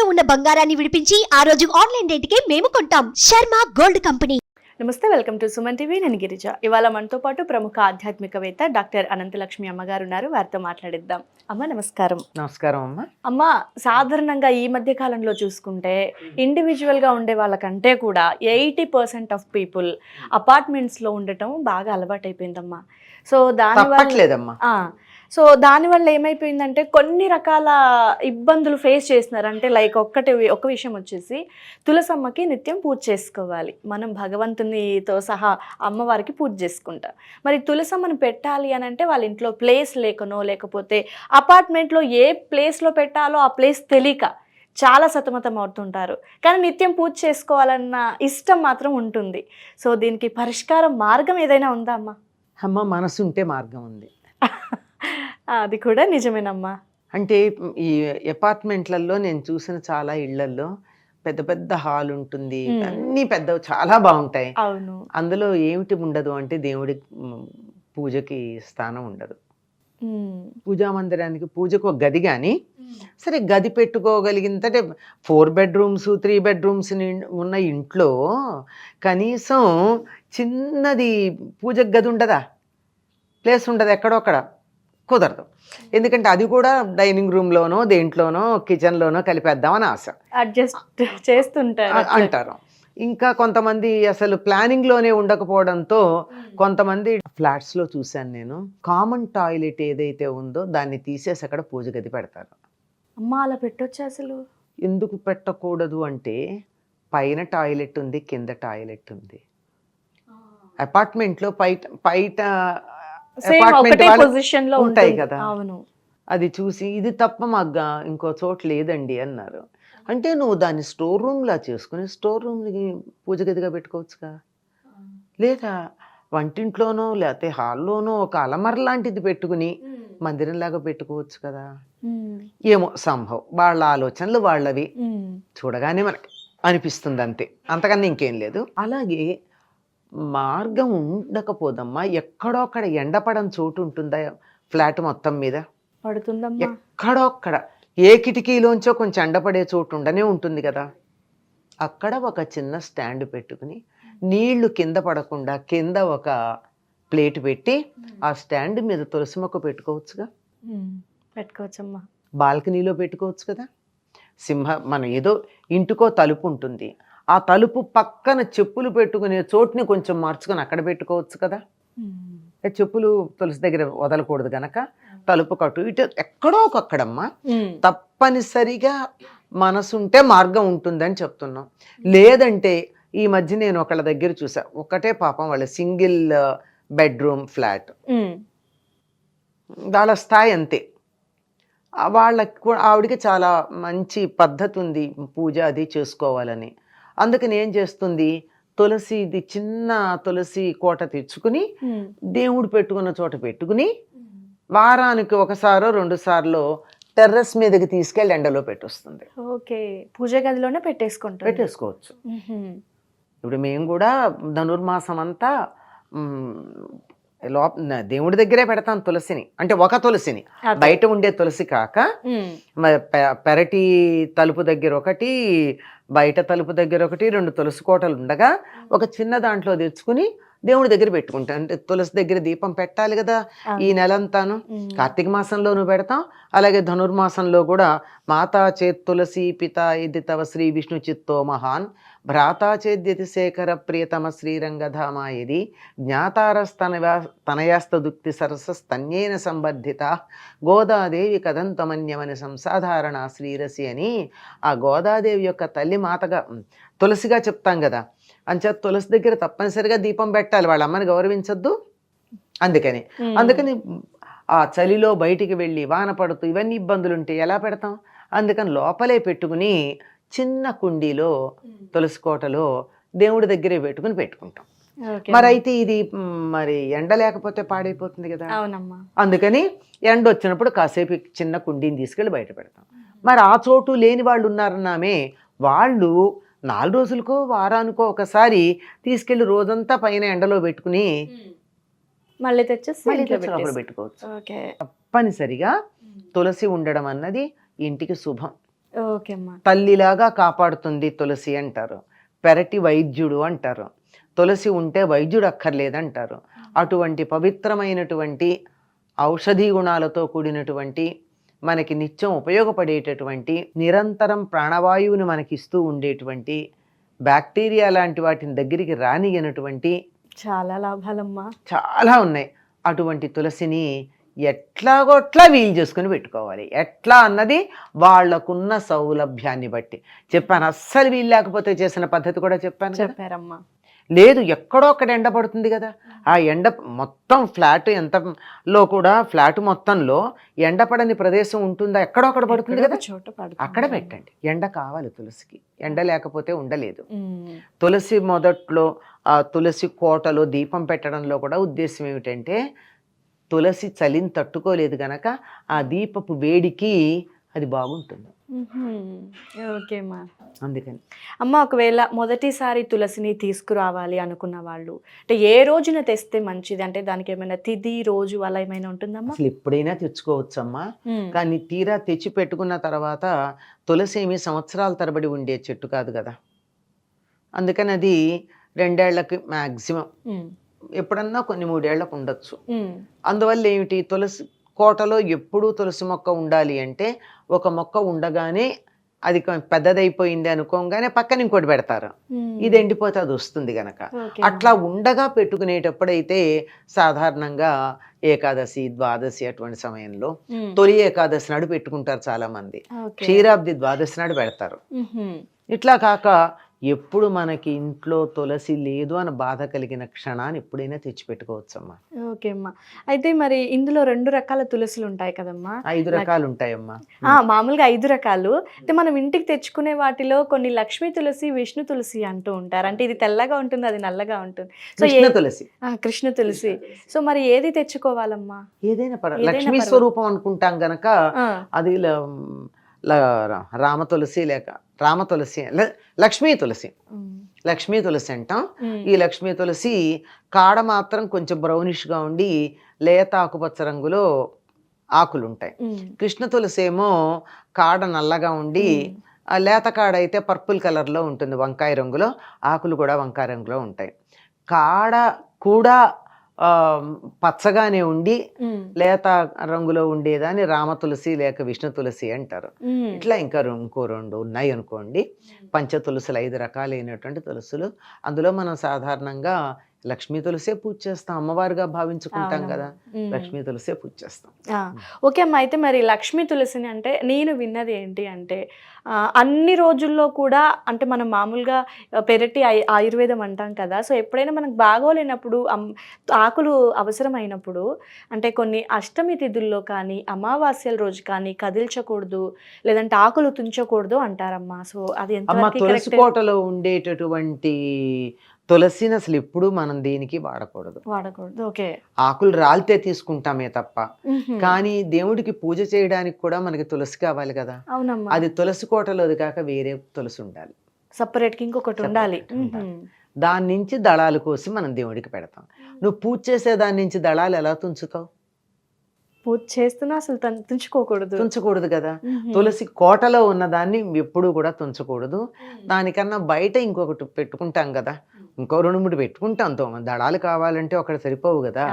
ఇంట్లో ఉన్న బంగారాన్ని విడిపించి ఆ రోజు ఆన్లైన్ రేటుకే మేము కొంటాం. Sharma gold company. నమస్తే, వెల్కమ్ టు సుమన్ టీవీ. నేను గిరిజ. ఇవాళ మనతో పాటు ప్రముఖ ఆధ్యాత్మికవేత్త డాక్టర్ అనంతలక్ష్మి అమ్మగారు ఉన్నారు. వారితో మాట్లాడిద్దాం. అమ్మ నమస్కారం. నమస్కారం అమ్మ. అమ్మ, సాధారణంగా ఈ మధ్య కాలంలో చూసుకుంటే ఇండివిజువల్గా ఉండే వాళ్ళకంటే కూడా 80% ఆఫ్ పీపుల్ అపార్ట్మెంట్స్లో ఉండటం బాగా అలవాటైపోయిందమ్మా. సో దానివల్ల ఏమైపోయిందంటే కొన్ని రకాల ఇబ్బందులు ఫేస్ చేస్తున్నారు. అంటే లైక్ ఒక విషయం వచ్చేసి తులసమ్మకి నిత్యం పూజ చేసుకోవాలి. మనం భగవంతునితో సహా అమ్మవారికి పూజ చేసుకుంటాం. మరి తులసమ్మను పెట్టాలి అని అంటే వాళ్ళ ఇంట్లో ప్లేస్ లేకనో, లేకపోతే అపార్ట్మెంట్లో ఏ ప్లేస్లో పెట్టాలో ఆ ప్లేస్ తెలియక చాలా సతమతం అవుతుంటారు. కానీ నిత్యం పూజ చేసుకోవాలన్న ఇష్టం మాత్రం ఉంటుంది. సో దీనికి పరిష్కారం మార్గం ఏదైనా ఉందా అమ్మా? అమ్మ, మనసు ఉంటే మార్గం ఉంది. అది కూడా నిజమేనమ్మా. అంటే ఈ అపార్ట్మెంట్లలో నేను చూసిన చాలా ఇళ్లల్లో పెద్ద పెద్ద హాల్ ఉంటుంది, అన్ని పెద్ద చాలా బాగుంటాయి. అవును. అందులో ఏమిటి ఉండదు అంటే దేవుడి పూజకి స్థానం ఉండదు. పూజా మందిరానికి పూజకు ఒక గది కానీ సరే గది పెట్టుకోగలిగిందంటే 4 bedrooms 3 bedrooms ఉన్న ఇంట్లో కనీసం చిన్నది పూజకు గది ఉండదా? ప్లేస్ ఉండదు, ఎక్కడో అక్కడ కుదరదు. ఎందుకంటే అది కూడా డైనింగ్ రూమ్లోనో దేంట్లోనో కిచెన్లోనో కలిపేద్దామని ఆశ, అడ్జస్ట్ చేస్తుంటారు అంటారు. ఇంకా కొంతమంది అసలు ప్లానింగ్లోనే ఉండకపోవడంతో కొంతమంది ఫ్లాట్స్లో చూశాను నేను, కామన్ టాయిలెట్ ఏదైతే ఉందో దాన్ని తీసేసి అక్కడ పూజ గది పెడతారు. అమ్మా, అలా పెట్టొచ్చు అసలు? ఎందుకు పెట్టకూడదు అంటే పైన టాయిలెట్ ఉంది, కింద టాయిలెట్ ఉంది. అపార్ట్మెంట్లో బయట ఉంటాయి కదా. అది చూసి ఇది తప్ప మాకు ఇంకో చోట లేదండి అన్నారు. అంటే నువ్వు దాన్ని స్టోర్ రూమ్లా చేసుకుని స్టోర్ రూమ్ని పూజ గదిగా పెట్టుకోవచ్చుగా, లేదా వంటింట్లోనో లేకపోతే హాల్లోనో ఒక అలమర లాంటిది పెట్టుకుని మందిరంలాగా పెట్టుకోవచ్చు కదా. ఏమో సంభవ్ వాళ్ళ ఆలోచనలు వాళ్ళవి, చూడగానే మనకి అనిపిస్తుంది అంతే, అంతకన్నా ఇంకేం లేదు. అలాగే మార్గం ఉండకపోదమ్మా, ఎక్కడో అక్కడ ఎండపడని చోటు ఉంటుందా ఫ్లాట్ మొత్తం మీద? పడుతుందమ్మా. ఎక్కడో అక్కడ ఏ కిటికీలోంచో కొంచెం ఎండపడే చోటు ఉండనే ఉంటుంది కదా. అక్కడ ఒక చిన్న స్టాండ్ పెట్టుకుని నీళ్లు కింద పడకుండా కింద ఒక ప్లేట్ పెట్టి ఆ స్టాండ్ మీద తులసి మొక్క పెట్టుకోవచ్చుగా. పెట్టుకోవచ్చమ్మా. బాల్కనీలో పెట్టుకోవచ్చు కదా. మన ఏదో ఇంటికో తలుపు ఉంటుంది, ఆ తలుపు పక్కన చెప్పులు పెట్టుకునే చోటుని కొంచెం మార్చుకొని అక్కడ పెట్టుకోవచ్చు కదా. చెప్పులు తులసి దగ్గర వదలకూడదు గనక తలుపు కట్టు ఇటు ఎక్కడో ఒకక్కడమ్మా. తప్పనిసరిగా మనసుంటే మార్గం ఉంటుందని చెప్తున్నాం. లేదంటే ఈ మధ్య నేను ఒకళ్ళ దగ్గర చూసా, ఒకటే పాపం వాళ్ళ సింగిల్ బెడ్రూమ్ ఫ్లాట్, వాళ్ళ స్థాయి అంతే. ఆవిడకి చాలా మంచి పద్ధతి ఉంది పూజ అది చేసుకోవాలని. అందుకని ఏం చేస్తుంది, తులసిది చిన్న తులసి కోట తెచ్చుకుని దేవుడు పెట్టుకున్న చోట పెట్టుకుని వారానికి 1 or 2 సార్లు టెర్రస్ మీదకి తీసుకెళ్ళి ఎండలో పెట్టొస్తుంది. ఓకే, పూజ గదిలోనే పెట్టేసుకోవచ్చు. ఇప్పుడు మేము కూడా ధనుర్మాసం అంతా దేవుడి దగ్గరే పెడతాం తులసిని. అంటే ఒక తులసిని, బయట ఉండే తులసి కాక పెరటి తలుపు దగ్గర ఒకటి, బయట తలుపు దగ్గర ఒకటి, 2 తులసి కోటలు ఉండగా ఒక చిన్న దాంట్లో తెచ్చుకుని దేవుడి దగ్గర పెట్టుకుంటాం. అంటే తులసి దగ్గర దీపం పెట్టాలి కదా ఈ నెలంతాను. కార్తీక మాసంలోనూ పెడతాం, అలాగే ధనుర్మాసంలో కూడా మాతా చేత్ తులసి పితా ఇది తవ శ్రీ విష్ణు చిత్తో మహాన్ భ్రాతా చేద్యతి శేఖర ప్రియతమ శ్రీరంగధామా ఇది జ్ఞాతారస్తనయాస్తదుక్తి సరసస్తన్యేన సంబర్ధిత గోదాదేవి కదంతమన్యమని సంసాధారణ శ్రీరసి అని ఆ గోదాదేవి యొక్క తల్లి మాతగా తులసిగా చెప్తాం కదా. అంచేత తులసి దగ్గర తప్పనిసరిగా దీపం పెట్టాలి, వాళ్ళ అమ్మని గౌరవించద్దు. అందుకని ఆ చలిలో బయటికి వెళ్ళి వాన పడుతూ ఇవన్నీ ఇబ్బందులు ఉంటే ఎలా పెడతాం? అందుకని లోపలే పెట్టుకుని చిన్న కుండీలో తులసి కోటలో దేవుడి దగ్గరే పెట్టుకుంటాం. మరి అయితే ఇది మరి ఎండ లేకపోతే పాడైపోతుంది కదా. అందుకని ఎండ వచ్చినప్పుడు కాసేపు చిన్న కుండీని తీసుకెళ్ళి బయట పెడతాం. మరి ఆ చోటు లేని వాళ్ళు ఉన్నారన్నామే, వాళ్ళు 4 రోజులకో వారానికో ఒకసారి తీసుకెళ్లి రోజంతా పైన ఎండలో పెట్టుకుని మళ్ళీ తెచ్చేసి పెట్టుకోవచ్చు. తప్పనిసరిగా తులసి ఉండడం అన్నది ఇంటికి శుభం. ఓకే అమ్మా. తల్లిలాగా కాపాడుతుంది తులసి అంటారు. పెరటి వైద్యుడు అంటారు. తులసి ఉంటే వైద్యుడు అక్కర్లేదంటారు. అటువంటి పవిత్రమైనటువంటి ఔషధీ గుణాలతో కూడినటువంటి మనకి నిత్యం ఉపయోగపడేటటువంటి నిరంతరం ప్రాణవాయువుని మనకిస్తూ ఉండేటువంటి బ్యాక్టీరియా లాంటి వాటిని దగ్గరికి రానియనటువంటి చాలా లాభాలమ్మా. చాలా ఉన్నాయి. అటువంటి తులసిని ఎట్లాగొట్లా వీలు చేసుకుని పెట్టుకోవాలి. ఎట్లా అన్నది వాళ్ళకున్న సౌలభ్యాన్ని బట్టి చెప్పాను. అస్సలు వీలు లేకపోతే చేసిన పద్ధతి కూడా చెప్పాను కదా. చెప్పారమ్మా. లేదు, ఎక్కడో అక్కడ ఎండ పడుతుంది కదా, ఆ ఎండ మొత్తం ఫ్లాట్ ఎంతలో కూడా ఫ్లాట్ మొత్తంలో ఎండపడని ప్రదేశం ఉంటుందా, ఎక్కడో అక్కడ పడుతుంది కదా, చోట అక్కడ పెట్టండి. ఎండ కావాలి తులసికి, ఎండ లేకపోతే ఉండలేదు. తులసి మొదట్లో ఆ తులసి కోటలో దీపం పెట్టడంలో కూడా ఉద్దేశం ఏమిటంటే తులసి చలిని తట్టుకోలేదు గనక ఆ దీపపు వేడికి అది బాగుంటుంది. ఓకే అమ్మా. అందుకని అమ్మ, ఒకవేళ మొదటిసారి తులసిని తీసుకురావాలి అనుకున్న వాళ్ళు అంటే ఏ రోజున తెస్తే మంచిది? అంటే దానికి ఏమైనా తిథి రోజు అలా ఏమైనా ఉంటుందమ్మా? అసలు ఎప్పుడైనా తెచ్చుకోవచ్చమ్మా. కానీ తీరా తెచ్చి పెట్టుకున్న తర్వాత తులసి ఏమి సంవత్సరాల తరబడి ఉండే చెట్టు కాదు కదా. అందుకని అది 2 ఏళ్లకి మ్యాక్సిమం, ఎప్పుడన్నా కొన్ని 3 ఏళ్లకు ఉండొచ్చు. అందువల్ల ఏమిటి, తులసి కోటలో ఎప్పుడూ తులసి మొక్క ఉండాలి అంటే ఒక మొక్క ఉండగానే అది పెద్దదైపోయింది అనుకోగానే పక్కన ఇంకోటి పెడతారు. ఇది ఎండిపోతే అది వస్తుంది గనక. అట్లా ఉండగా పెట్టుకునేటప్పుడైతే సాధారణంగా ఏకాదశి, ద్వాదశి అటువంటి సమయంలో తొలి ఏకాదశి నాడు పెట్టుకుంటారు చాలా మంది. క్షీరాబ్ది ద్వాదశి నాడు పెడతారు. ఇట్లా కాక ఎప్పుడు మనకి ఇంట్లో తులసి లేదు అని బాధ కలిగిన క్షణాన్ని ఎప్పుడైనా తెచ్చిపెట్టుకోవచ్చమ్మా. ఓకే అమ్మా. అయితే మరి ఇందులో 2 రకాల తులసులు ఉంటాయి కదమ్మా? 5 రకాలు ఉంటాయమ్మా. మామూలుగా 5 రకాలు. అయితే మనం ఇంటికి తెచ్చుకునే వాటిలో కొన్ని లక్ష్మీ తులసి, విష్ణు తులసి అంటూ ఉంటారు. అంటే ఇది తెల్లగా ఉంటుంది, అది నల్లగా ఉంటుంది. సో కృష్ణ తులసి, కృష్ణ తులసి. సో మరి ఏది తెచ్చుకోవాలమ్మా? ఏదైనా లక్ష్మీ స్వరూపం అనుకుంటాం గనక అది రామ తులసి లేక రామ తులసి, లక్ష్మీ తులసి, లక్ష్మీ తులసి అంటాం. ఈ లక్ష్మీ తులసి కాడ మాత్రం కొంచెం బ్రౌనిష్గా ఉండి లేత ఆకుపచ్చ రంగులో ఆకులు ఉంటాయి. కృష్ణ తులసి ఏమో కాడ నల్లగా ఉండి లేత కాడ అయితే పర్పుల్ కలర్లో ఉంటుంది, వంకాయ రంగులో. ఆకులు కూడా వంకాయ రంగులో ఉంటాయి. కాడ కూడా పచ్చగానే ఉండి లేత రంగులో ఉండేదాన్ని రామ తులసి లేక విష్ణు తులసి అంటారు. ఇట్లా ఇంకా ఇంకో 2 ఉన్నాయి అనుకోండి. పంచ తులసులు, 5 రకాలైనటువంటి తులసులు. అందులో మనం సాధారణంగా లక్ష్మీ తులసే పూజ చేస్తాం, అమ్మవారిగా భావించుకుంటాం కదా, లక్ష్మీ తులసే పూజ చేస్తాం. ఓకే అమ్మ. అయితే మరి లక్ష్మీ తులసిని అంటే నేను విన్నది ఏంటి అంటే అన్ని రోజుల్లో కూడా అంటే మనం మామూలుగా పెరటి ఆయుర్వేదం అంటాం కదా. సో ఎప్పుడైనా మనకు బాగోలేనప్పుడు ఆకులు అవసరమైనప్పుడు అంటే కొన్ని అష్టమి తిథుల్లో కానీ అమావాస్యల రోజు కానీ కదిల్చకూడదు, లేదంటే ఆకులు తుంచకూడదు అంటారమ్మా. సో అది ఎంత తులసి కోటలో ఉండేటటువంటి తులసిని అసలు ఎప్పుడు మనం దేనికి వాడకూడదు. ఓకే. ఆకులు రాలితే తీసుకుంటామే తప్ప. కానీ దేవుడికి పూజ చేయడానికి కూడా మనకి తులసి కావాలి కదా. అది తులసి కోటలోది కాక వేరే తులసి ఉండాలి, సపరేట్ గా ఇంకొకటి ఉండాలి. దాని నుంచి దళాలు కోసి మనం దేవుడికి పెడతాం. నువ్వు పూజ చేసే దాని నుంచి దళాలు ఎలా తుంచుతావు? పూజ చేస్తున్నా అసలు తుంచకూడదు కదా. తులసి కోటలో ఉన్నదాన్ని ఎప్పుడు కూడా తుంచకూడదు. దానికన్నా బయట ఇంకొకటి పెట్టుకుంటాం కదా, ఇంకో 2-3 పెట్టుకుంటాం. దళాలు కావాలంటే ఒకటి సరిపోవు కదా.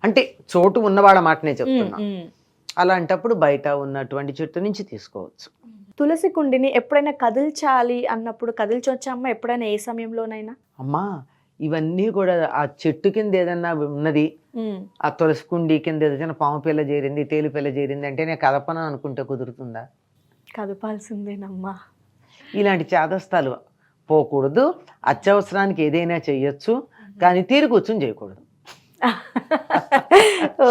అంటే చోటు ఉన్నవాళ్ళ మాటనే చెప్తున్నా. అలాంటప్పుడు బయట ఉన్నటువంటి చెట్టు నుంచి తీసుకోవచ్చు. తులసి కుండిని ఎప్పుడైనా కదిల్చాలి అన్నప్పుడు కదిల్చొచ్చా అమ్మ? ఎప్పుడైనా ఏ సమయంలోనైనా? అమ్మా, ఇవన్నీ కూడా ఆ చెట్టు కింద ఏదన్నా ఉన్నది, ఆ తులసి కుండి కింద ఏదైనా పాము పిల్ల చేరింది, తేలు పిల్ల చేరింది అంటే నేను కదపను అనుకుంటే కుదురుతుందా? కదపాల్సిందేనమ్మా. ఇలాంటి చేదస్తాలు పోకూడదు. అత్యవసరానికి ఏదైనా చెయ్యొచ్చు, కానీ తీరు కూర్చొని చేయకూడదు.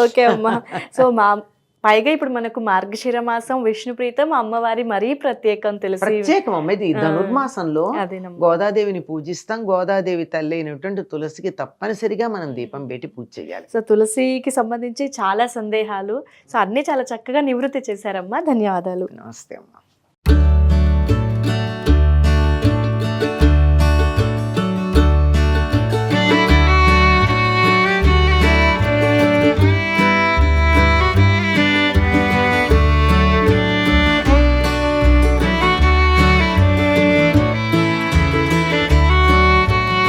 ఓకే అమ్మా. సో పైగా ఇప్పుడు మనకు మార్గశిర మాసం, విష్ణుప్రీతం, అమ్మవారి మరీ ప్రత్యేకం ప్రత్యేకం అమ్మ. ఇది ధనుర్మాసంలో గోదాదేవిని పూజిస్తాం. గోదాదేవి తల్లి అయినటువంటి తులసికి తప్పనిసరిగా మనం దీపం పెట్టి పూజ చేయాలి. సో తులసికి సంబంధించి చాలా సందేహాలు, సో అన్ని చాలా చక్కగా నివృత్తి చేశారమ్మా. ధన్యవాదాలు. నమస్తే అమ్మా.